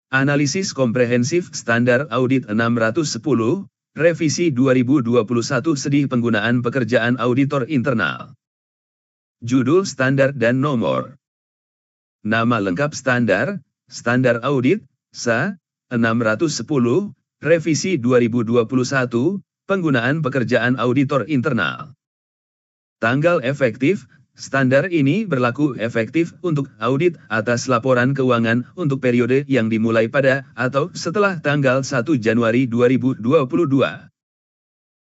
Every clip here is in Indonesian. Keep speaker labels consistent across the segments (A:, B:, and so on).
A: Analisis Komprehensif Standar Audit 610, Revisi 2021 Sedih Penggunaan Pekerjaan Auditor Internal. Judul Standar dan Nomor. Nama lengkap Standar, Standar Audit, SA, 610, Revisi 2021, Penggunaan Pekerjaan Auditor Internal. Tanggal efektif, standar ini berlaku efektif untuk audit atas laporan keuangan untuk periode yang dimulai pada atau setelah tanggal 1 Januari 2022.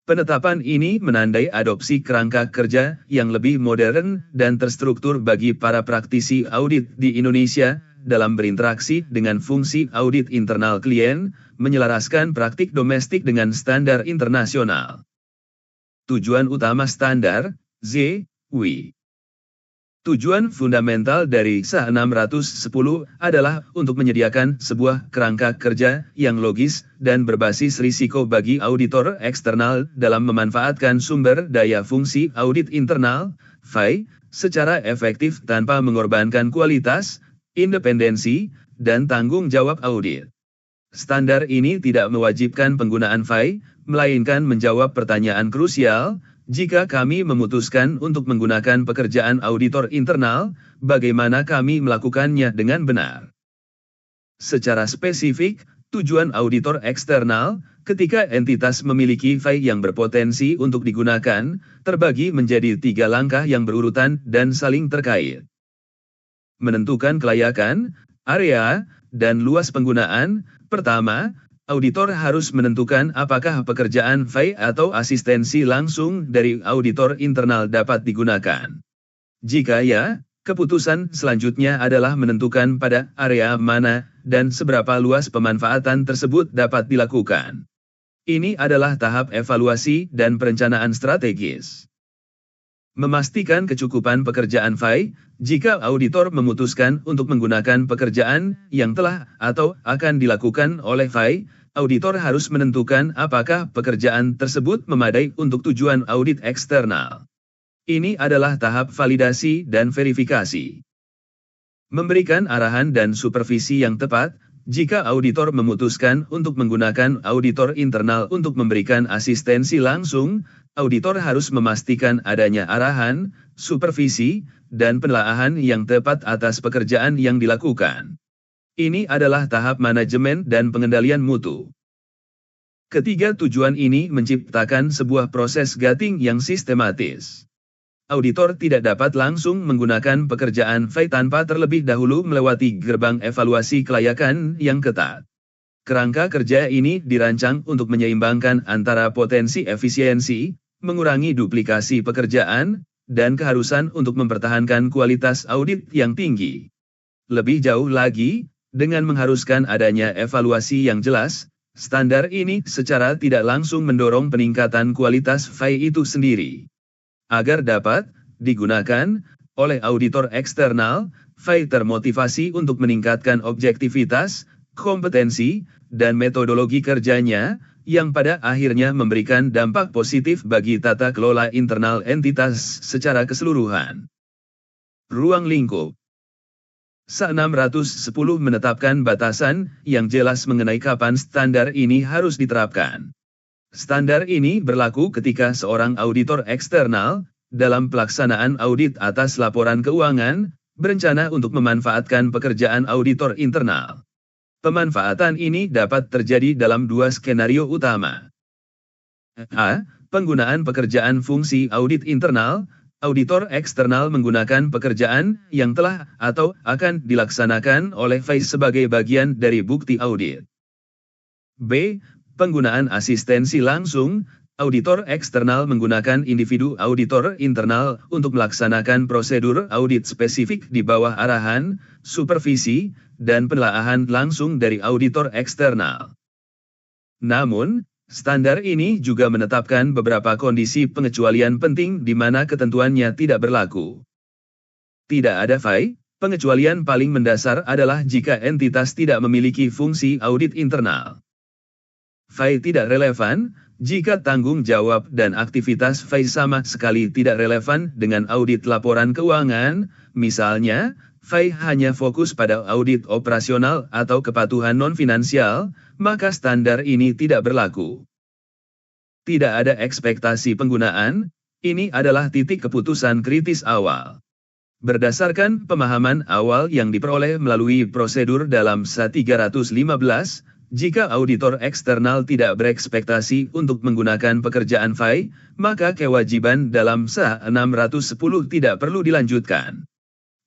A: Penetapan ini menandai adopsi kerangka kerja yang lebih modern dan terstruktur bagi para praktisi audit di Indonesia dalam berinteraksi dengan fungsi audit internal klien, menyelaraskan praktik domestik dengan standar internasional. Tujuan utama standar, ZW. Tujuan fundamental dari SA 610 adalah untuk menyediakan sebuah kerangka kerja yang logis dan berbasis risiko bagi auditor eksternal dalam memanfaatkan sumber daya fungsi audit internal, FAI, secara efektif tanpa mengorbankan kualitas, independensi, dan tanggung jawab audit. Standar ini tidak mewajibkan penggunaan FAI, melainkan menjawab pertanyaan krusial. Jika kami memutuskan untuk menggunakan pekerjaan auditor internal, bagaimana kami melakukannya dengan benar? Secara spesifik, tujuan auditor eksternal, ketika entitas memiliki FAI yang berpotensi untuk digunakan, terbagi menjadi 3 langkah yang berurutan dan saling terkait. Menentukan kelayakan, area, dan luas penggunaan. Pertama, auditor harus menentukan apakah pekerjaan FAI atau asistensi langsung dari auditor internal dapat digunakan. Jika ya, keputusan selanjutnya adalah menentukan pada area mana dan seberapa luas pemanfaatan tersebut dapat dilakukan. Ini adalah tahap evaluasi dan perencanaan strategis. Memastikan kecukupan pekerjaan FAI, jika auditor memutuskan untuk menggunakan pekerjaan yang telah atau akan dilakukan oleh FAI, auditor harus menentukan apakah pekerjaan tersebut memadai untuk tujuan audit eksternal. Ini adalah tahap validasi dan verifikasi. Memberikan arahan dan supervisi yang tepat, jika auditor memutuskan untuk menggunakan auditor internal untuk memberikan asistensi langsung, auditor harus memastikan adanya arahan, supervisi, dan penelaahan yang tepat atas pekerjaan yang dilakukan. Ini adalah tahap manajemen dan pengendalian mutu. Ketiga tujuan ini menciptakan sebuah proses gating yang sistematis. Auditor tidak dapat langsung menggunakan pekerjaan FAI tanpa terlebih dahulu melewati gerbang evaluasi kelayakan yang ketat. Kerangka kerja ini dirancang untuk menyeimbangkan antara potensi efisiensi, mengurangi duplikasi pekerjaan, dan keharusan untuk mempertahankan kualitas audit yang tinggi. Lebih jauh lagi, dengan mengharuskan adanya evaluasi yang jelas, standar ini secara tidak langsung mendorong peningkatan kualitas FAI itu sendiri. Agar dapat digunakan oleh auditor eksternal, FAI termotivasi untuk meningkatkan objektivitas, kompetensi, dan metodologi kerjanya, yang pada akhirnya memberikan dampak positif bagi tata kelola internal entitas secara keseluruhan. Ruang lingkup. SA 610 menetapkan batasan yang jelas mengenai kapan standar ini harus diterapkan. Standar ini berlaku ketika seorang auditor eksternal, dalam pelaksanaan audit atas laporan keuangan, berencana untuk memanfaatkan pekerjaan auditor internal. Pemanfaatan ini dapat terjadi dalam 2 skenario utama. A. Penggunaan pekerjaan fungsi audit internal. Auditor eksternal menggunakan pekerjaan yang telah atau akan dilaksanakan oleh FAI sebagai bagian dari bukti audit. B. Penggunaan asistensi langsung. Auditor eksternal menggunakan individu auditor internal untuk melaksanakan prosedur audit spesifik di bawah arahan, supervisi, dan penelaahan langsung dari auditor eksternal. Namun, standar ini juga menetapkan beberapa kondisi pengecualian penting di mana ketentuannya tidak berlaku. Tidak ada FAI, pengecualian paling mendasar adalah jika entitas tidak memiliki fungsi audit internal. FAI tidak relevan jika tanggung jawab dan aktivitas FAI sama sekali tidak relevan dengan audit laporan keuangan, misalnya, FAI hanya fokus pada audit operasional atau kepatuhan non-finansial, maka standar ini tidak berlaku. Tidak ada ekspektasi penggunaan, ini adalah titik keputusan kritis awal. Berdasarkan pemahaman awal yang diperoleh melalui prosedur dalam SA 315, jika auditor eksternal tidak berekspektasi untuk menggunakan pekerjaan FAI, maka kewajiban dalam SA 610 tidak perlu dilanjutkan.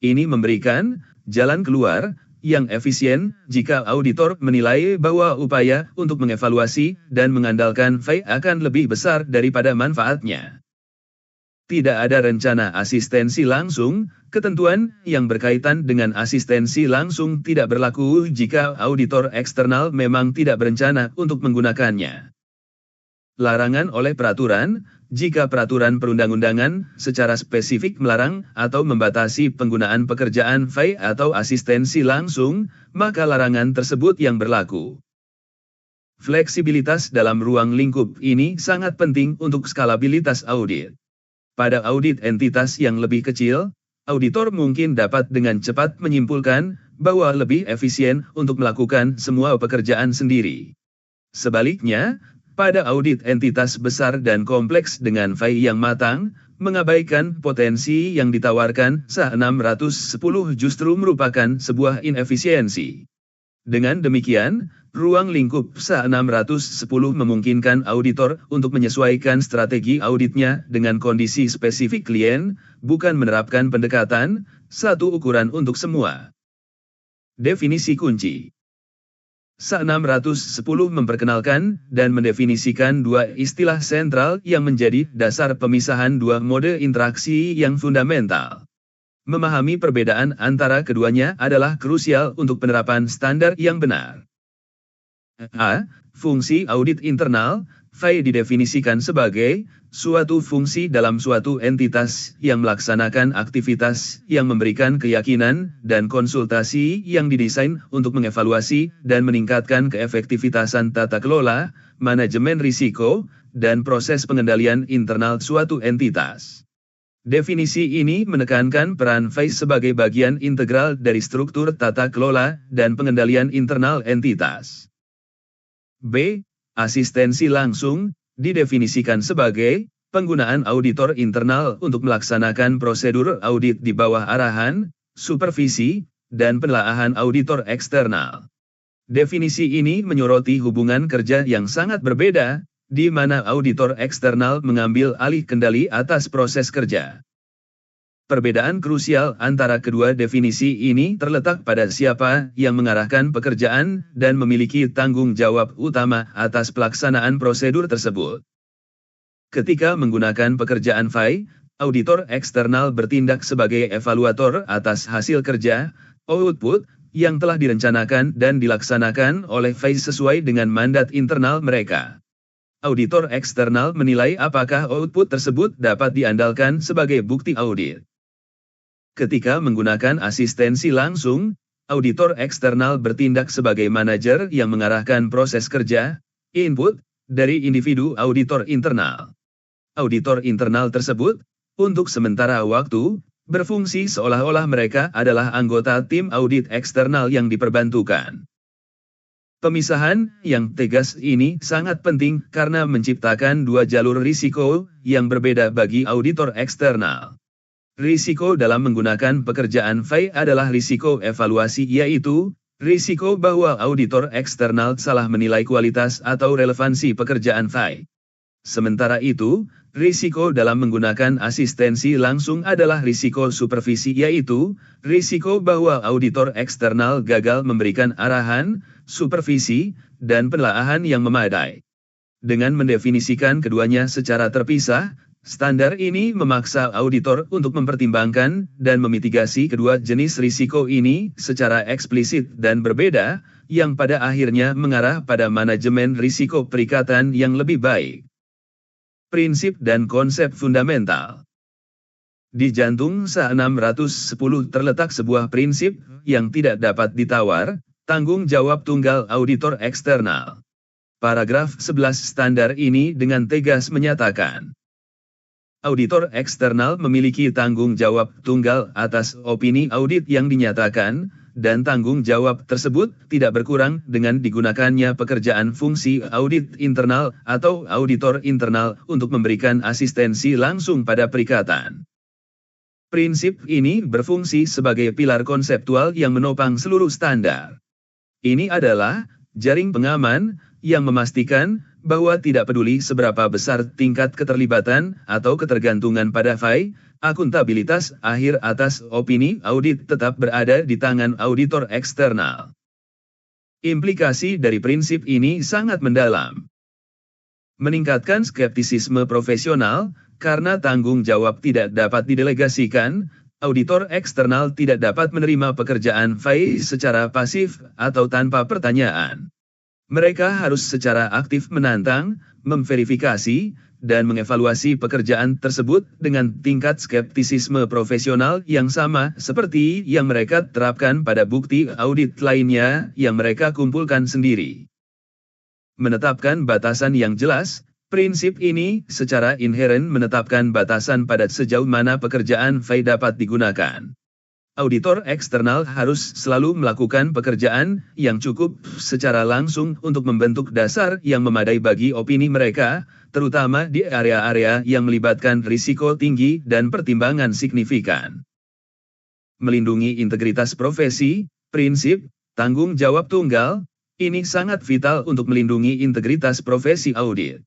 A: Ini memberikan jalan keluar yang efisien jika auditor menilai bahwa upaya untuk mengevaluasi dan mengandalkan FAI akan lebih besar daripada manfaatnya. Tidak ada rencana asistensi langsung, ketentuan yang berkaitan dengan asistensi langsung tidak berlaku jika auditor eksternal memang tidak berencana untuk menggunakannya. Larangan oleh peraturan, jika peraturan perundang-undangan secara spesifik melarang atau membatasi penggunaan pekerjaan FAI atau asistensi langsung, maka larangan tersebut yang berlaku. Fleksibilitas dalam ruang lingkup ini sangat penting untuk skalabilitas audit. Pada audit entitas yang lebih kecil, auditor mungkin dapat dengan cepat menyimpulkan bahwa lebih efisien untuk melakukan semua pekerjaan sendiri. Sebaliknya, pada audit entitas besar dan kompleks dengan FAI yang matang, mengabaikan potensi yang ditawarkan SA 610 justru merupakan sebuah inefisiensi. Dengan demikian, ruang lingkup SA 610 memungkinkan auditor untuk menyesuaikan strategi auditnya dengan kondisi spesifik klien, bukan menerapkan pendekatan satu ukuran untuk semua. Definisi kunci. SA 610 memperkenalkan dan mendefinisikan dua istilah sentral yang menjadi dasar pemisahan dua mode interaksi yang fundamental. Memahami perbedaan antara keduanya adalah krusial untuk penerapan standar yang benar. A. Fungsi audit internal. FAI didefinisikan sebagai suatu fungsi dalam suatu entitas yang melaksanakan aktivitas yang memberikan keyakinan dan konsultasi yang didesain untuk mengevaluasi dan meningkatkan keefektivitasan tata kelola, manajemen risiko, dan proses pengendalian internal suatu entitas. Definisi ini menekankan peran FAI sebagai bagian integral dari struktur tata kelola dan pengendalian internal entitas. B. Asistensi langsung, didefinisikan sebagai penggunaan auditor internal untuk melaksanakan prosedur audit di bawah arahan, supervisi, dan penelaahan auditor eksternal. Definisi ini menyoroti hubungan kerja yang sangat berbeda, di mana auditor eksternal mengambil alih kendali atas proses kerja. Perbedaan krusial antara kedua definisi ini terletak pada siapa yang mengarahkan pekerjaan dan memiliki tanggung jawab utama atas pelaksanaan prosedur tersebut. Ketika menggunakan pekerjaan FAI, auditor eksternal bertindak sebagai evaluator atas hasil kerja, output, yang telah direncanakan dan dilaksanakan oleh FAI sesuai dengan mandat internal mereka. Auditor eksternal menilai apakah output tersebut dapat diandalkan sebagai bukti audit. Ketika menggunakan asistensi langsung, auditor eksternal bertindak sebagai manajer yang mengarahkan proses kerja, input, dari individu auditor internal. Auditor internal tersebut, untuk sementara waktu, berfungsi seolah-olah mereka adalah anggota tim audit eksternal yang diperbantukan. Pemisahan yang tegas ini sangat penting karena menciptakan dua jalur risiko yang berbeda bagi auditor eksternal. Risiko dalam menggunakan pekerjaan FAI adalah risiko evaluasi, yaitu risiko bahwa auditor eksternal salah menilai kualitas atau relevansi pekerjaan FAI. Sementara itu, risiko dalam menggunakan asistensi langsung adalah risiko supervisi, yaitu risiko bahwa auditor eksternal gagal memberikan arahan, supervisi, dan penelaahan yang memadai. Dengan mendefinisikan keduanya secara terpisah, standar ini memaksa auditor untuk mempertimbangkan dan memitigasi kedua jenis risiko ini secara eksplisit dan berbeda, yang pada akhirnya mengarah pada manajemen risiko perikatan yang lebih baik. Prinsip dan konsep fundamental. Di jantung SA 610 terletak sebuah prinsip yang tidak dapat ditawar, tanggung jawab tunggal auditor eksternal. Paragraf 11 standar ini dengan tegas menyatakan, Auditor eksternal memiliki tanggung jawab tunggal atas opini audit yang dinyatakan, dan tanggung jawab tersebut tidak berkurang dengan digunakannya pekerjaan fungsi audit internal atau auditor internal untuk memberikan asistensi langsung pada perikatan. Prinsip ini berfungsi sebagai pilar konseptual yang menopang seluruh standar. Ini adalah jaring pengaman yang memastikan bahwa tidak peduli seberapa besar tingkat keterlibatan atau ketergantungan pada FAI, akuntabilitas akhir atas opini audit tetap berada di tangan auditor eksternal. Implikasi dari prinsip ini sangat mendalam. Meningkatkan skeptisisme profesional, karena tanggung jawab tidak dapat didelegasikan, auditor eksternal tidak dapat menerima pekerjaan FAI secara pasif atau tanpa pertanyaan. Mereka harus secara aktif menantang, memverifikasi, dan mengevaluasi pekerjaan tersebut dengan tingkat skeptisisme profesional yang sama seperti yang mereka terapkan pada bukti audit lainnya yang mereka kumpulkan sendiri. Menetapkan batasan yang jelas, prinsip ini secara inheren menetapkan batasan pada sejauh mana pekerjaan FAI dapat digunakan. Auditor eksternal harus selalu melakukan pekerjaan yang cukup secara langsung untuk membentuk dasar yang memadai bagi opini mereka, terutama di area-area yang melibatkan risiko tinggi dan pertimbangan signifikan. Melindungi integritas profesi, prinsip, tanggung jawab tunggal, ini sangat vital untuk melindungi integritas profesi audit.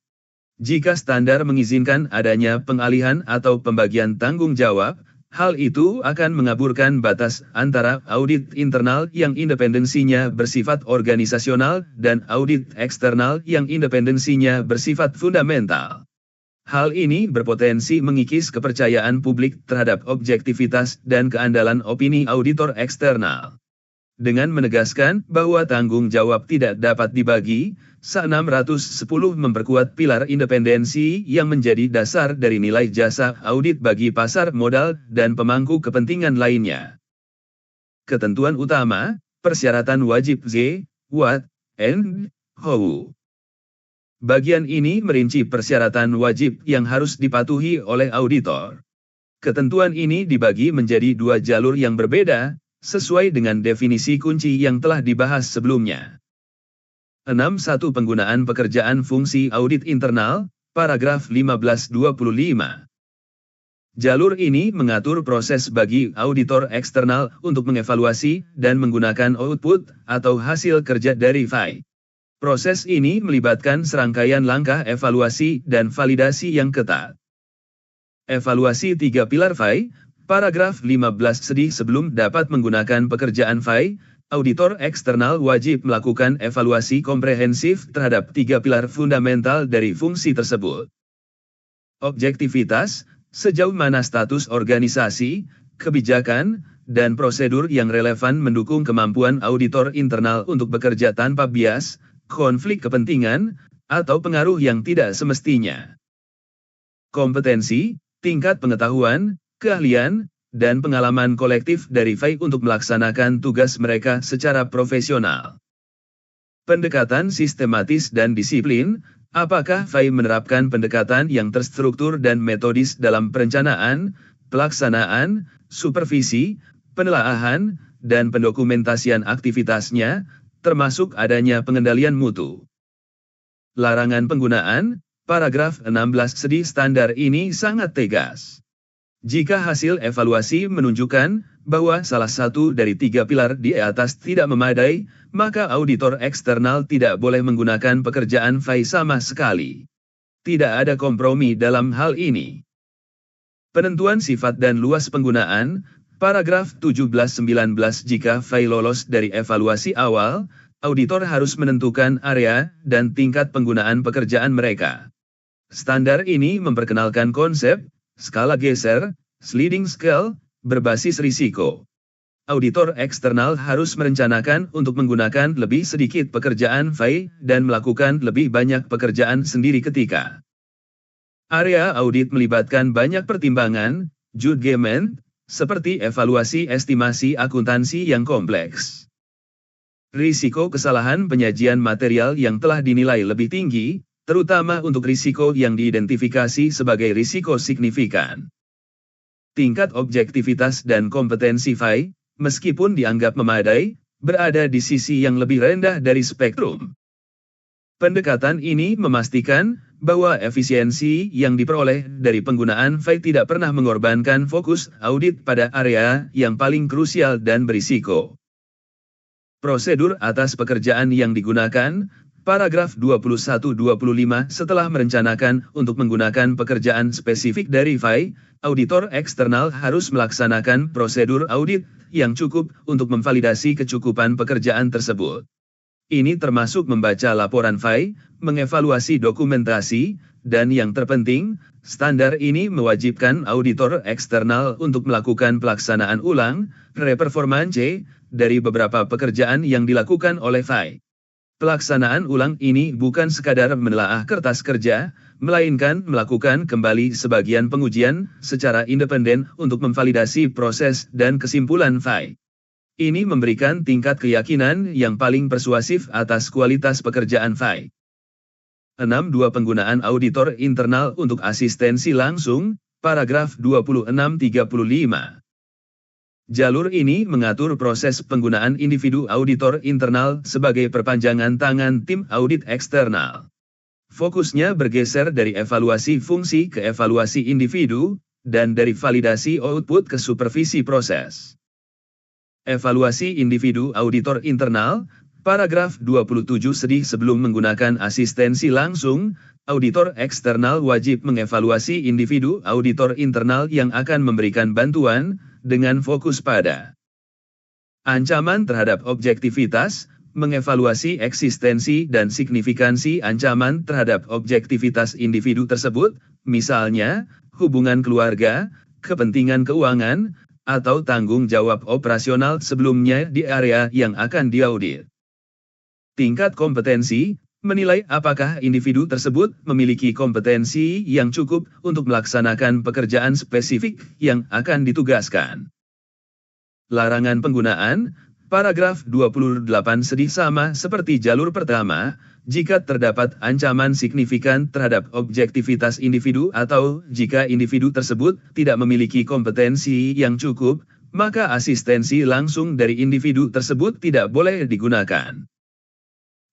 A: Jika standar mengizinkan adanya pengalihan atau pembagian tanggung jawab, hal itu akan mengaburkan batas antara audit internal yang independensinya bersifat organisasional dan audit eksternal yang independensinya bersifat fundamental. Hal ini berpotensi mengikis kepercayaan publik terhadap objektivitas dan keandalan opini auditor eksternal. Dengan menegaskan bahwa tanggung jawab tidak dapat dibagi, SA610 memperkuat pilar independensi yang menjadi dasar dari nilai jasa audit bagi pasar modal dan pemangku kepentingan lainnya. Ketentuan utama, persyaratan wajib Z, what, and how. Bagian ini merinci persyaratan wajib yang harus dipatuhi oleh auditor. Ketentuan ini dibagi menjadi dua jalur yang berbeda, sesuai dengan definisi kunci yang telah dibahas sebelumnya. 6.1 Penggunaan pekerjaan fungsi audit internal, paragraf 1525. Jalur ini mengatur proses bagi auditor eksternal untuk mengevaluasi dan menggunakan output atau hasil kerja dari FAI. Proses ini melibatkan serangkaian langkah evaluasi dan validasi yang ketat. Evaluasi 3 pilar FAI. Paragraf 15 sebelum dapat menggunakan pekerjaan FAI, auditor eksternal wajib melakukan evaluasi komprehensif terhadap 3 pilar fundamental dari fungsi tersebut. Objektivitas, sejauh mana status organisasi, kebijakan, dan prosedur yang relevan mendukung kemampuan auditor internal untuk bekerja tanpa bias, konflik kepentingan, atau pengaruh yang tidak semestinya. Kompetensi, tingkat pengetahuan, keahlian, dan pengalaman kolektif dari FAI untuk melaksanakan tugas mereka secara profesional. Pendekatan sistematis dan disiplin, apakah FAI menerapkan pendekatan yang terstruktur dan metodis dalam perencanaan, pelaksanaan, supervisi, penelaahan, dan pendokumentasian aktivitasnya, termasuk adanya pengendalian mutu. Larangan penggunaan, paragraf 16 standar ini sangat tegas. Jika hasil evaluasi menunjukkan bahwa salah satu dari 3 pilar di atas tidak memadai, maka auditor eksternal tidak boleh menggunakan pekerjaan FAI sama sekali. Tidak ada kompromi dalam hal ini. Penentuan sifat dan luas penggunaan, paragraf 17-19 jika FAI lolos dari evaluasi awal, auditor harus menentukan area dan tingkat penggunaan pekerjaan mereka. Standar ini memperkenalkan konsep skala geser, sliding scale, berbasis risiko. Auditor eksternal harus merencanakan untuk menggunakan lebih sedikit pekerjaan FAI dan melakukan lebih banyak pekerjaan sendiri ketika area audit melibatkan banyak pertimbangan, judgement, seperti evaluasi estimasi akuntansi yang kompleks. Risiko kesalahan penyajian material yang telah dinilai lebih tinggi, terutama untuk risiko yang diidentifikasi sebagai risiko signifikan. Tingkat objektivitas dan kompetensi FAI, meskipun dianggap memadai, berada di sisi yang lebih rendah dari spektrum. Pendekatan ini memastikan bahwa efisiensi yang diperoleh dari penggunaan FAI tidak pernah mengorbankan fokus audit pada area yang paling krusial dan berisiko. Prosedur atas pekerjaan yang digunakan, paragraf 21-25 setelah merencanakan untuk menggunakan pekerjaan spesifik dari FAI, auditor eksternal harus melaksanakan prosedur audit yang cukup untuk memvalidasi kecukupan pekerjaan tersebut. Ini termasuk membaca laporan FAI, mengevaluasi dokumentasi, dan yang terpenting, standar ini mewajibkan auditor eksternal untuk melakukan pelaksanaan ulang, reperformance, dari beberapa pekerjaan yang dilakukan oleh FAI. Pelaksanaan ulang ini bukan sekadar menelaah kertas kerja, melainkan melakukan kembali sebagian pengujian secara independen untuk memvalidasi proses dan kesimpulan FAI. Ini memberikan tingkat keyakinan yang paling persuasif atas kualitas pekerjaan FAI. 6.2 Penggunaan auditor internal untuk asistensi langsung, paragraf 26-35. Jalur ini mengatur proses penggunaan individu auditor internal sebagai perpanjangan tangan tim audit eksternal. Fokusnya bergeser dari evaluasi fungsi ke evaluasi individu, dan dari validasi output ke supervisi proses. Evaluasi individu auditor internal, paragraf 27 Sebelum menggunakan asistensi langsung, auditor eksternal wajib mengevaluasi individu auditor internal yang akan memberikan bantuan, dengan fokus pada ancaman terhadap objektivitas, mengevaluasi eksistensi dan signifikansi ancaman terhadap objektivitas individu tersebut, misalnya, hubungan keluarga, kepentingan keuangan, atau tanggung jawab operasional sebelumnya di area yang akan diaudit. Tingkat kompetensi, menilai apakah individu tersebut memiliki kompetensi yang cukup untuk melaksanakan pekerjaan spesifik yang akan ditugaskan. Larangan penggunaan, paragraf 28 sama seperti jalur pertama, jika terdapat ancaman signifikan terhadap objektivitas individu atau jika individu tersebut tidak memiliki kompetensi yang cukup, maka asistensi langsung dari individu tersebut tidak boleh digunakan.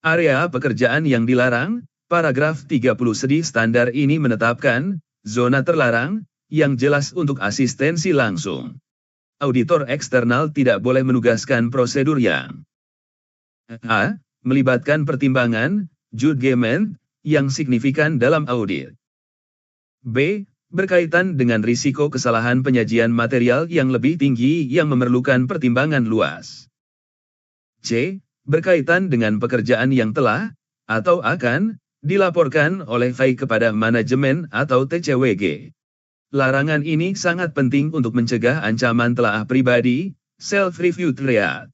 A: Area pekerjaan yang dilarang, paragraf 30 Standar ini menetapkan zona terlarang yang jelas untuk asistensi langsung. Auditor eksternal tidak boleh menugaskan prosedur yang a. melibatkan pertimbangan, judgement, yang signifikan dalam audit. B. Berkaitan dengan risiko kesalahan penyajian material yang lebih tinggi yang memerlukan pertimbangan luas. C. Berkaitan dengan pekerjaan yang telah, atau akan, dilaporkan oleh FAI kepada manajemen atau TCWG. Larangan ini sangat penting untuk mencegah ancaman telaah pribadi, self-review triad.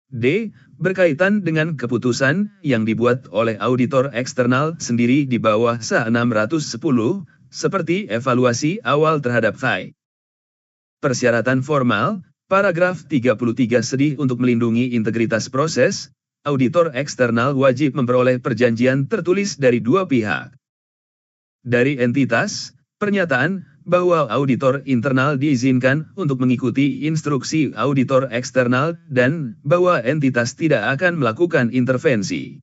A: D. Berkaitan dengan keputusan yang dibuat oleh auditor eksternal sendiri di bawah SA 610, seperti evaluasi awal terhadap FAI. Persyaratan formal, paragraf 33 untuk melindungi integritas proses, auditor eksternal wajib memperoleh perjanjian tertulis dari dua pihak. Dari entitas, pernyataan bahwa auditor internal diizinkan untuk mengikuti instruksi auditor eksternal dan bahwa entitas tidak akan melakukan intervensi.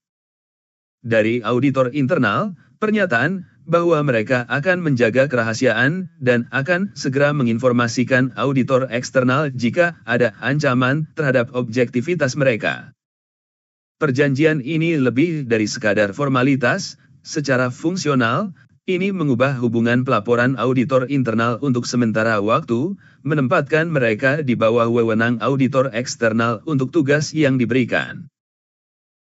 A: Dari auditor internal, pernyataan bahwa mereka akan menjaga kerahasiaan dan akan segera menginformasikan auditor eksternal jika ada ancaman terhadap objektivitas mereka. Perjanjian ini lebih dari sekadar formalitas, secara fungsional, ini mengubah hubungan pelaporan auditor internal untuk sementara waktu, menempatkan mereka di bawah wewenang auditor eksternal untuk tugas yang diberikan.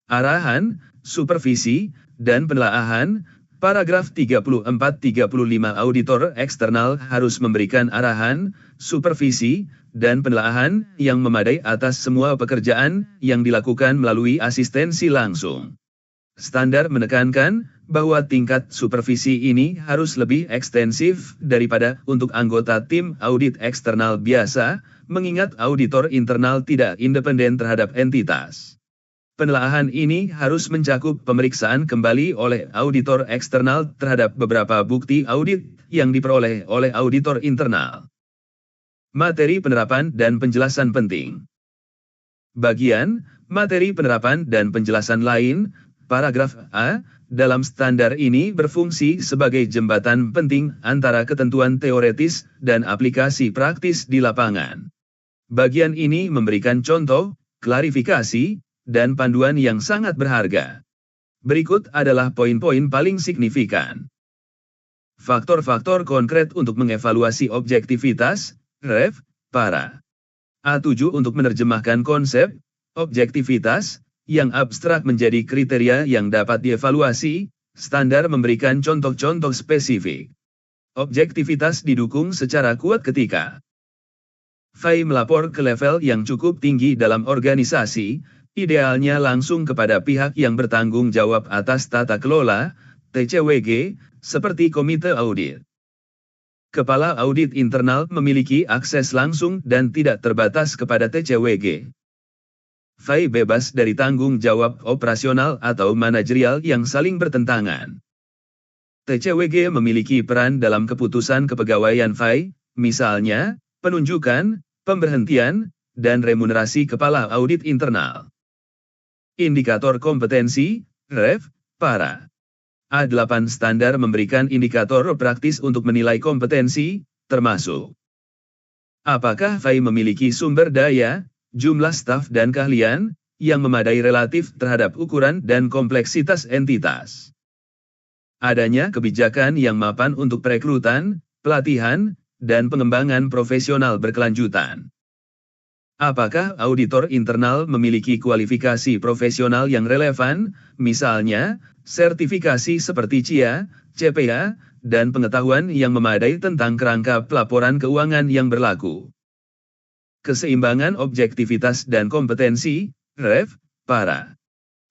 A: Arahan, supervisi, dan penelaahan, paragraf 34-35 auditor eksternal harus memberikan arahan, supervisi, dan penelaahan yang memadai atas semua pekerjaan yang dilakukan melalui asistensi langsung. Standar menekankan bahwa tingkat supervisi ini harus lebih ekstensif daripada untuk anggota tim audit eksternal biasa, mengingat auditor internal tidak independen terhadap entitas. Penelaahan ini harus mencakup pemeriksaan kembali oleh auditor eksternal terhadap beberapa bukti audit yang diperoleh oleh auditor internal. Materi penerapan dan penjelasan penting. Bagian materi penerapan dan penjelasan lain, paragraf A, dalam standar ini berfungsi sebagai jembatan penting antara ketentuan teoretis dan aplikasi praktis di lapangan. Bagian ini memberikan contoh, klarifikasi, dan panduan yang sangat berharga. Berikut adalah poin-poin paling signifikan. Faktor-faktor konkret untuk mengevaluasi objektivitas, ref, para. A7 untuk menerjemahkan konsep, objektivitas, yang abstrak menjadi kriteria yang dapat dievaluasi, standar memberikan contoh-contoh spesifik. Objektivitas didukung secara kuat ketika FAI melapor ke level yang cukup tinggi dalam organisasi, idealnya langsung kepada pihak yang bertanggung jawab atas tata kelola, TCWG, seperti komite audit. Kepala audit internal memiliki akses langsung dan tidak terbatas kepada TCWG. FAI bebas dari tanggung jawab operasional atau manajerial yang saling bertentangan. TCWG memiliki peran dalam keputusan kepegawaian FAI, misalnya, penunjukan, pemberhentian, dan remunerasi kepala audit internal. Indikator kompetensi, ref, para. A8 standar memberikan indikator praktis untuk menilai kompetensi, termasuk apakah FAI memiliki sumber daya, jumlah staf dan keahlian, yang memadai relatif terhadap ukuran dan kompleksitas entitas. Adanya kebijakan yang mapan untuk perekrutan, pelatihan, dan pengembangan profesional berkelanjutan. Apakah auditor internal memiliki kualifikasi profesional yang relevan, misalnya, sertifikasi seperti CIA, CPA, dan pengetahuan yang memadai tentang kerangka pelaporan keuangan yang berlaku. Keseimbangan objektivitas dan kompetensi, ref, para.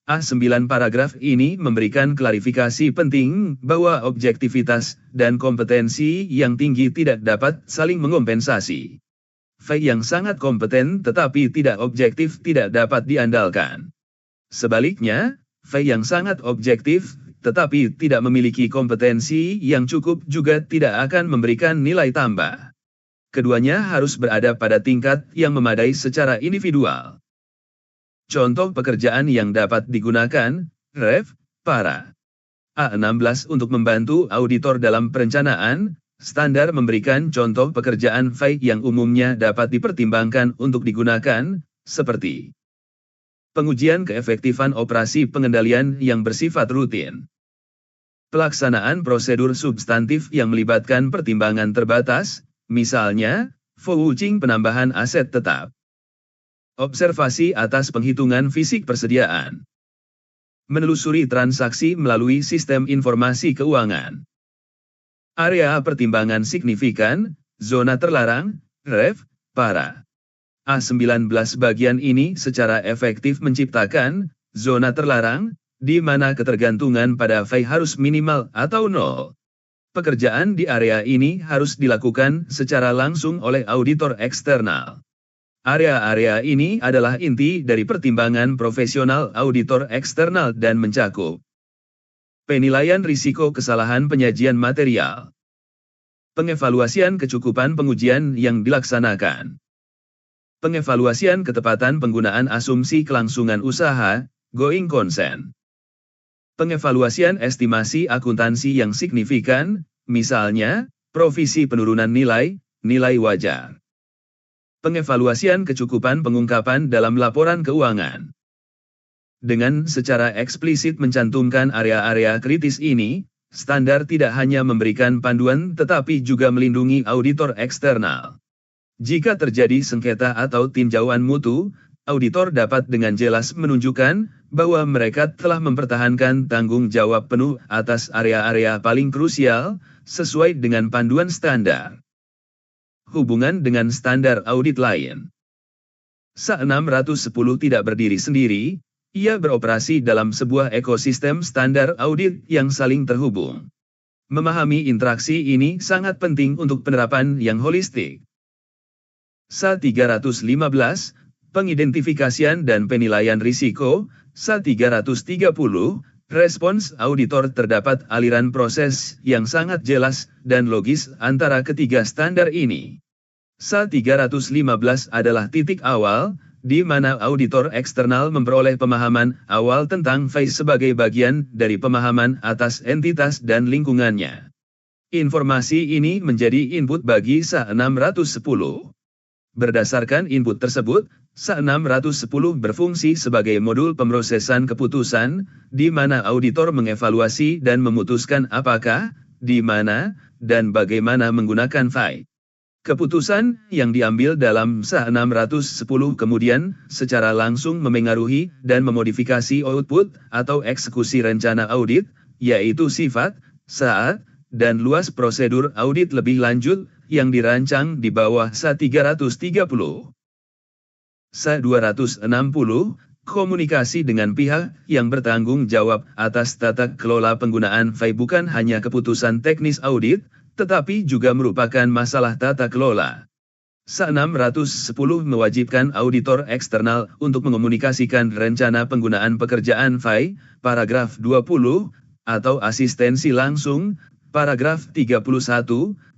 A: A9 paragraf ini memberikan klarifikasi penting bahwa objektivitas dan kompetensi yang tinggi tidak dapat saling mengompensasi. FAI yang sangat kompeten tetapi tidak objektif tidak dapat diandalkan. Sebaliknya, FAI yang sangat objektif tetapi tidak memiliki kompetensi yang cukup juga tidak akan memberikan nilai tambah. Keduanya harus berada pada tingkat yang memadai secara individual. Contoh pekerjaan yang dapat digunakan, ref, para. A16 untuk membantu auditor dalam perencanaan, standar memberikan contoh pekerjaan FAI yang umumnya dapat dipertimbangkan untuk digunakan, seperti pengujian keefektifan operasi pengendalian yang bersifat rutin. Pelaksanaan prosedur substantif yang melibatkan pertimbangan terbatas, misalnya, vouching penambahan aset tetap. Observasi atas penghitungan fisik persediaan. Menelusuri transaksi melalui sistem informasi keuangan. Area pertimbangan signifikan, zona terlarang, ref, para. A19 bagian ini secara efektif menciptakan zona terlarang, di mana ketergantungan pada FAI harus minimal atau nol. Pekerjaan di area ini harus dilakukan secara langsung oleh auditor eksternal. Area-area ini adalah inti dari pertimbangan profesional auditor eksternal dan mencakup penilaian risiko kesalahan penyajian material. Pengevaluasian kecukupan pengujian yang dilaksanakan. Pengevaluasian ketepatan penggunaan asumsi kelangsungan usaha, going concern. Pengevaluasian estimasi akuntansi yang signifikan, misalnya, provisi penurunan nilai, nilai wajar. Pengevaluasian kecukupan pengungkapan dalam laporan keuangan. Dengan secara eksplisit mencantumkan area-area kritis ini, standar tidak hanya memberikan panduan tetapi juga melindungi auditor eksternal. Jika terjadi sengketa atau tinjauan mutu, auditor dapat dengan jelas menunjukkan bahwa mereka telah mempertahankan tanggung jawab penuh atas area-area paling krusial, sesuai dengan panduan standar. Hubungan dengan standar audit lain. SA610 tidak berdiri sendiri, ia beroperasi dalam sebuah ekosistem standar audit yang saling terhubung. Memahami interaksi ini sangat penting untuk penerapan yang holistik. SA315, pengidentifikasian dan penilaian risiko, SA330, respons auditor terdapat aliran proses yang sangat jelas dan logis antara ketiga standar ini. SA315 adalah titik awal, di mana auditor eksternal memperoleh pemahaman awal tentang FAI sebagai bagian dari pemahaman atas entitas dan lingkungannya. Informasi ini menjadi input bagi SA610. Berdasarkan input tersebut, SA610 berfungsi sebagai modul pemrosesan keputusan, di mana auditor mengevaluasi dan memutuskan apakah, di mana, dan bagaimana menggunakan FAI. Keputusan yang diambil dalam SA610 kemudian secara langsung memengaruhi dan memodifikasi output atau eksekusi rencana audit, yaitu sifat, saat, dan luas prosedur audit lebih lanjut yang dirancang di bawah SA330. SA260, komunikasi dengan pihak yang bertanggung jawab atas tata kelola penggunaan FAI bukan hanya keputusan teknis audit, tetapi juga merupakan masalah tata kelola. SA610 mewajibkan auditor eksternal untuk mengomunikasikan rencana penggunaan pekerjaan FAI, paragraf 20, atau asistensi langsung, paragraf 31,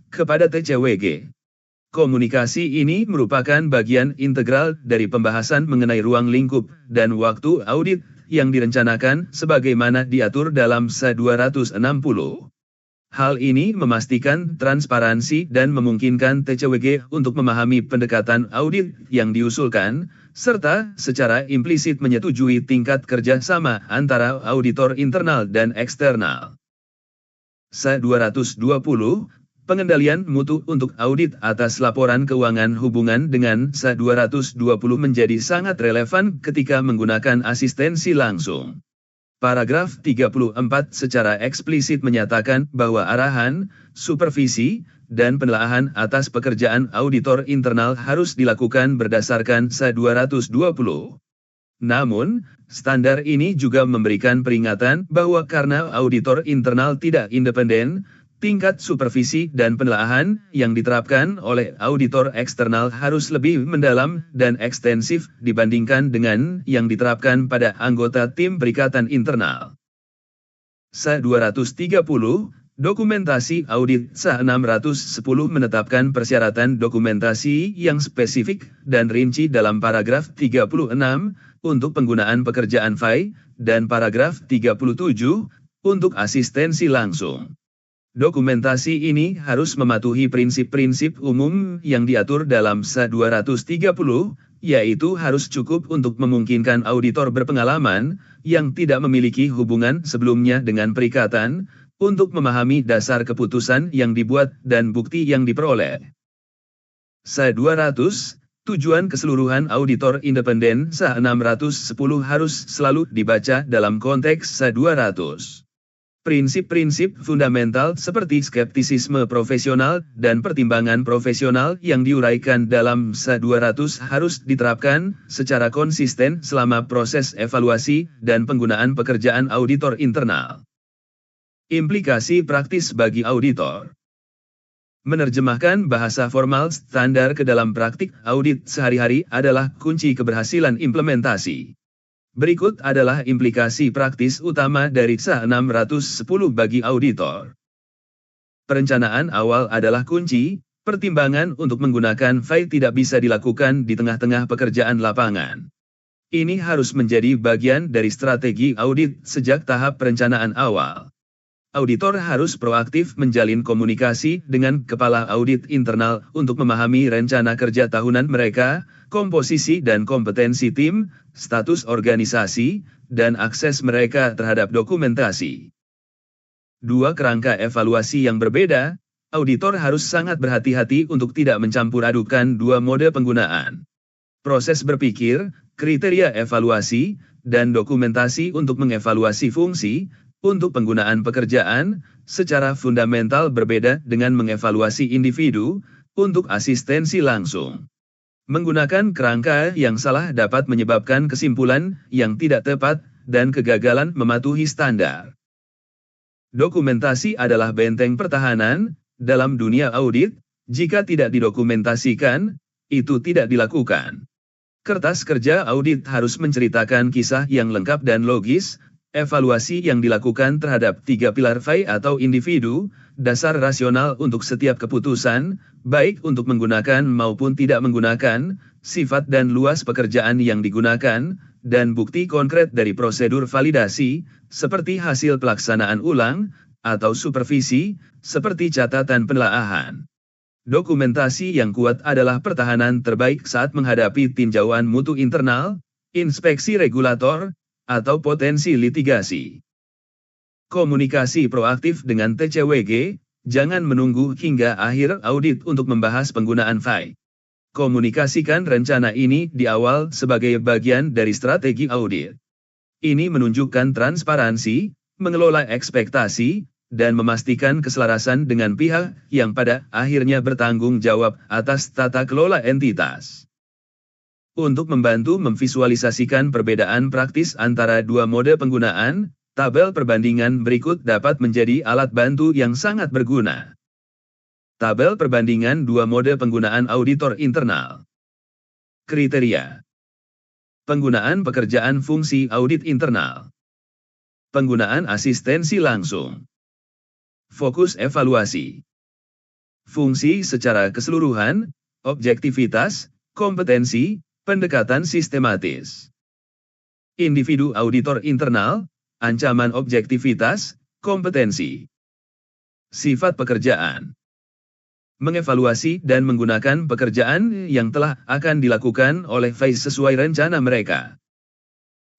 A: kepada TCWG. Komunikasi ini merupakan bagian integral dari pembahasan mengenai ruang lingkup dan waktu audit yang direncanakan sebagaimana diatur dalam SA260. Hal ini memastikan transparansi dan memungkinkan TCWG untuk memahami pendekatan audit yang diusulkan, serta secara implisit menyetujui tingkat kerjasama antara auditor internal dan eksternal. SA220, pengendalian mutu untuk audit atas laporan keuangan hubungan dengan SA220 menjadi sangat relevan ketika menggunakan asistensi langsung. Paragraf 34 secara eksplisit menyatakan bahwa arahan, supervisi, dan penelaahan atas pekerjaan auditor internal harus dilakukan berdasarkan SA220. Namun, standar ini juga memberikan peringatan bahwa karena auditor internal tidak independen, tingkat supervisi dan penelaahan yang diterapkan oleh auditor eksternal harus lebih mendalam dan ekstensif dibandingkan dengan yang diterapkan pada anggota tim perikatan internal. SA230, dokumentasi audit. SA610 menetapkan persyaratan dokumentasi yang spesifik dan rinci dalam paragraf 36 untuk penggunaan pekerjaan FAI dan paragraf 37 untuk asistensi langsung. Dokumentasi ini harus mematuhi prinsip-prinsip umum yang diatur dalam SA230, yaitu harus cukup untuk memungkinkan auditor berpengalaman, yang tidak memiliki hubungan sebelumnya dengan perikatan, untuk memahami dasar keputusan yang dibuat dan bukti yang diperoleh. SA200, tujuan keseluruhan auditor independen. SA610 harus selalu dibaca dalam konteks SA200. Prinsip-prinsip fundamental seperti skeptisisme profesional dan pertimbangan profesional yang diuraikan dalam SA200 harus diterapkan secara konsisten selama proses evaluasi dan penggunaan pekerjaan auditor internal. Implikasi praktis bagi auditor. Menerjemahkan bahasa formal standar ke dalam praktik audit sehari-hari adalah kunci keberhasilan implementasi. Berikut adalah implikasi praktis utama dari SA610 bagi auditor. Perencanaan awal adalah kunci, pertimbangan untuk menggunakan FAI tidak bisa dilakukan di tengah-tengah pekerjaan lapangan. Ini harus menjadi bagian dari strategi audit sejak tahap perencanaan awal. Auditor harus proaktif menjalin komunikasi dengan kepala audit internal untuk memahami rencana kerja tahunan mereka, komposisi dan kompetensi tim, status organisasi, dan akses mereka terhadap dokumentasi. Dua kerangka evaluasi yang berbeda, auditor harus sangat berhati-hati untuk tidak mencampur adukan dua mode penggunaan. Proses berpikir, kriteria evaluasi, dan dokumentasi untuk mengevaluasi fungsi, untuk penggunaan pekerjaan, secara fundamental berbeda dengan mengevaluasi individu, untuk asistensi langsung. Menggunakan kerangka yang salah dapat menyebabkan kesimpulan yang tidak tepat dan kegagalan mematuhi standar. Dokumentasi adalah benteng pertahanan dalam dunia audit. Jika tidak didokumentasikan, itu tidak dilakukan. Kertas kerja audit harus menceritakan kisah yang lengkap dan logis, evaluasi yang dilakukan terhadap 3 pilar FAI atau individu, dasar rasional untuk setiap keputusan, baik untuk menggunakan maupun tidak menggunakan, sifat dan luas pekerjaan yang digunakan, dan bukti konkret dari prosedur validasi, seperti hasil pelaksanaan ulang, atau supervisi, seperti catatan penelaahan. Dokumentasi yang kuat adalah pertahanan terbaik saat menghadapi tinjauan mutu internal, inspeksi regulator, atau potensi litigasi. Komunikasi proaktif dengan TCWG, jangan menunggu hingga akhir audit untuk membahas penggunaan FAI. Komunikasikan rencana ini di awal sebagai bagian dari strategi audit. Ini menunjukkan transparansi, mengelola ekspektasi, dan memastikan keselarasan dengan pihak yang pada akhirnya bertanggung jawab atas tata kelola entitas. Untuk membantu memvisualisasikan perbedaan praktis antara dua mode penggunaan, tabel perbandingan berikut dapat menjadi alat bantu yang sangat berguna. Tabel perbandingan dua mode penggunaan auditor internal. Kriteria. Penggunaan pekerjaan fungsi audit internal. Penggunaan asistensi langsung. Fokus evaluasi. Fungsi secara keseluruhan, objektivitas, kompetensi, pendekatan sistematis. Individu auditor internal, ancaman objektivitas, kompetensi. Sifat pekerjaan. Mengevaluasi dan menggunakan pekerjaan yang telah akan dilakukan oleh FAI sesuai rencana mereka.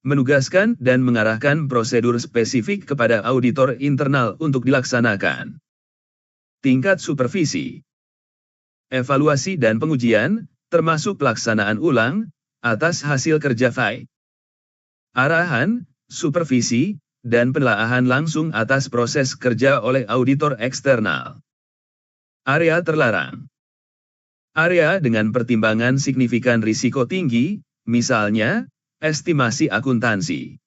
A: Menugaskan dan mengarahkan prosedur spesifik kepada auditor internal untuk dilaksanakan. Tingkat supervisi. Evaluasi dan pengujian, termasuk pelaksanaan ulang, atas hasil kerja FAI. Arahan, supervisi, dan penelaahan langsung atas proses kerja oleh auditor eksternal. Area terlarang. Area dengan pertimbangan signifikan risiko tinggi, misalnya, estimasi akuntansi.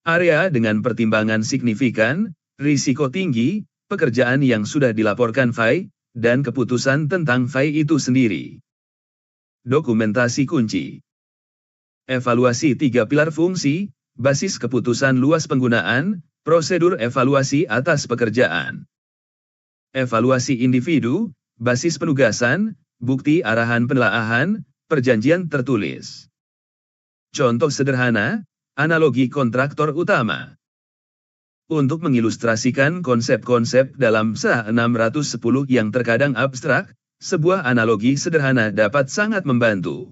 A: Area dengan pertimbangan signifikan, risiko tinggi, pekerjaan yang sudah dilaporkan FAI, dan keputusan tentang FAI itu sendiri. Dokumentasi kunci. Evaluasi 3 pilar fungsi, basis keputusan luas penggunaan, prosedur evaluasi atas pekerjaan. Evaluasi individu, basis penugasan, bukti arahan penelaahan, perjanjian tertulis. Contoh sederhana, analogi kontraktor utama. Untuk mengilustrasikan konsep-konsep dalam SA 610 yang terkadang abstrak, sebuah analogi sederhana dapat sangat membantu.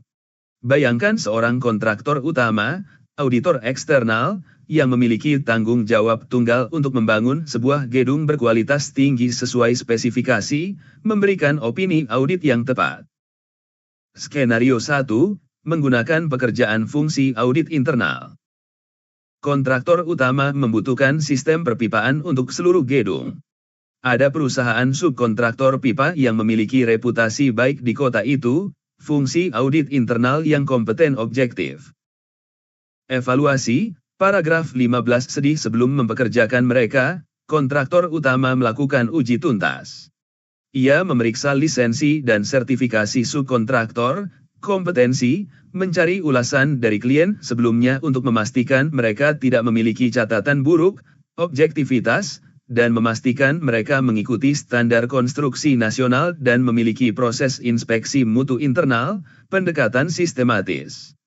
A: Bayangkan seorang kontraktor utama, auditor eksternal, yang memiliki tanggung jawab tunggal untuk membangun sebuah gedung berkualitas tinggi sesuai spesifikasi, memberikan opini audit yang tepat. Skenario 1, menggunakan pekerjaan fungsi audit internal. Kontraktor utama membutuhkan sistem perpipaan untuk seluruh gedung. Ada perusahaan subkontraktor pipa yang memiliki reputasi baik di kota itu, fungsi audit internal yang kompeten objektif. Evaluasi, paragraf 15 sedih sebelum mempekerjakan mereka, kontraktor utama melakukan uji tuntas. Ia memeriksa lisensi dan sertifikasi subkontraktor, kompetensi, mencari ulasan dari klien sebelumnya untuk memastikan mereka tidak memiliki catatan buruk, objektivitas, dan memastikan mereka mengikuti standar konstruksi nasional dan memiliki proses inspeksi mutu internal, pendekatan sistematis.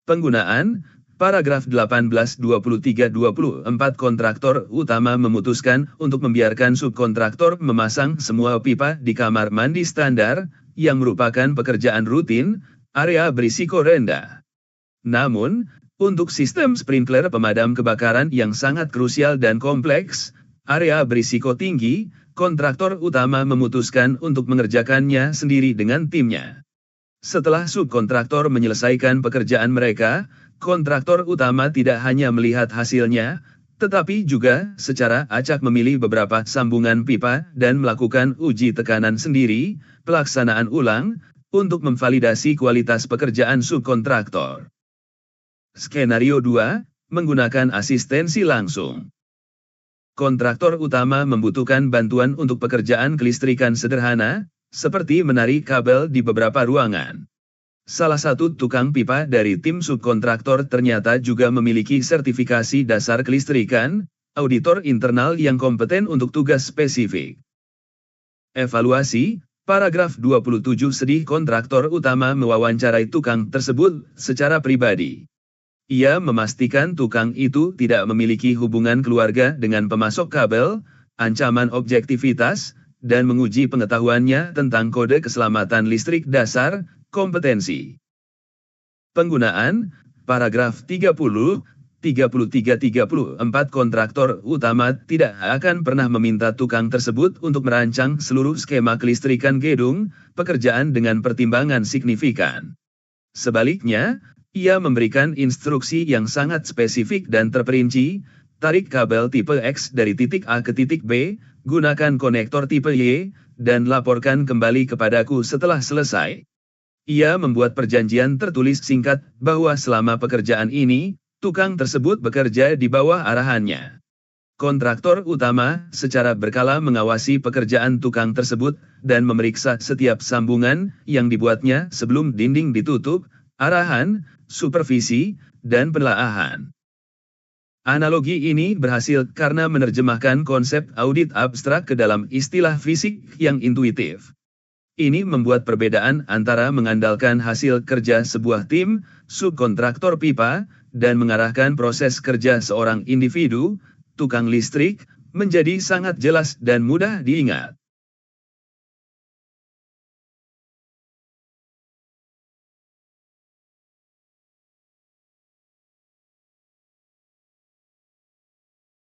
A: Penggunaan, paragraf 18-23-24 kontraktor utama memutuskan untuk membiarkan subkontraktor memasang semua pipa di kamar mandi standar, yang merupakan pekerjaan rutin, area berisiko rendah. Namun, untuk sistem sprinkler pemadam kebakaran yang sangat krusial dan kompleks, area berisiko tinggi, kontraktor utama memutuskan untuk mengerjakannya sendiri dengan timnya. Setelah subkontraktor menyelesaikan pekerjaan mereka, kontraktor utama tidak hanya melihat hasilnya, tetapi juga secara acak memilih beberapa sambungan pipa dan melakukan uji tekanan sendiri, pelaksanaan ulang, untuk memvalidasi kualitas pekerjaan subkontraktor. Skenario 2, menggunakan asistensi langsung. Kontraktor utama membutuhkan bantuan untuk pekerjaan kelistrikan sederhana, seperti menarik kabel di beberapa ruangan. Salah satu tukang pipa dari tim subkontraktor ternyata juga memiliki sertifikasi dasar kelistrikan, auditor internal yang kompeten untuk tugas spesifik. Evaluasi, paragraf 27 sedih kontraktor utama mewawancarai tukang tersebut secara pribadi. Ia memastikan tukang itu tidak memiliki hubungan keluarga dengan pemasok kabel, ancaman objektivitas, dan menguji pengetahuannya tentang kode keselamatan listrik dasar, kompetensi. Penggunaan, paragraf 30, 33-34 kontraktor utama tidak akan pernah meminta tukang tersebut untuk merancang seluruh skema kelistrikan gedung, pekerjaan dengan pertimbangan signifikan. Sebaliknya, ia memberikan instruksi yang sangat spesifik dan terperinci, tarik kabel tipe X dari titik A ke titik B, gunakan konektor tipe Y, dan laporkan kembali kepadaku setelah selesai. Ia membuat perjanjian tertulis singkat bahwa selama pekerjaan ini, tukang tersebut bekerja di bawah arahannya. Kontraktor utama secara berkala mengawasi pekerjaan tukang tersebut dan memeriksa setiap sambungan yang dibuatnya sebelum dinding ditutup, arahan, supervisi, dan penelaahan. Analogi ini berhasil karena menerjemahkan konsep audit abstrak ke dalam istilah fisik yang intuitif. Ini membuat perbedaan antara mengandalkan hasil kerja sebuah tim, subkontraktor pipa, dan mengarahkan proses kerja seorang individu, tukang listrik, menjadi sangat jelas dan mudah diingat.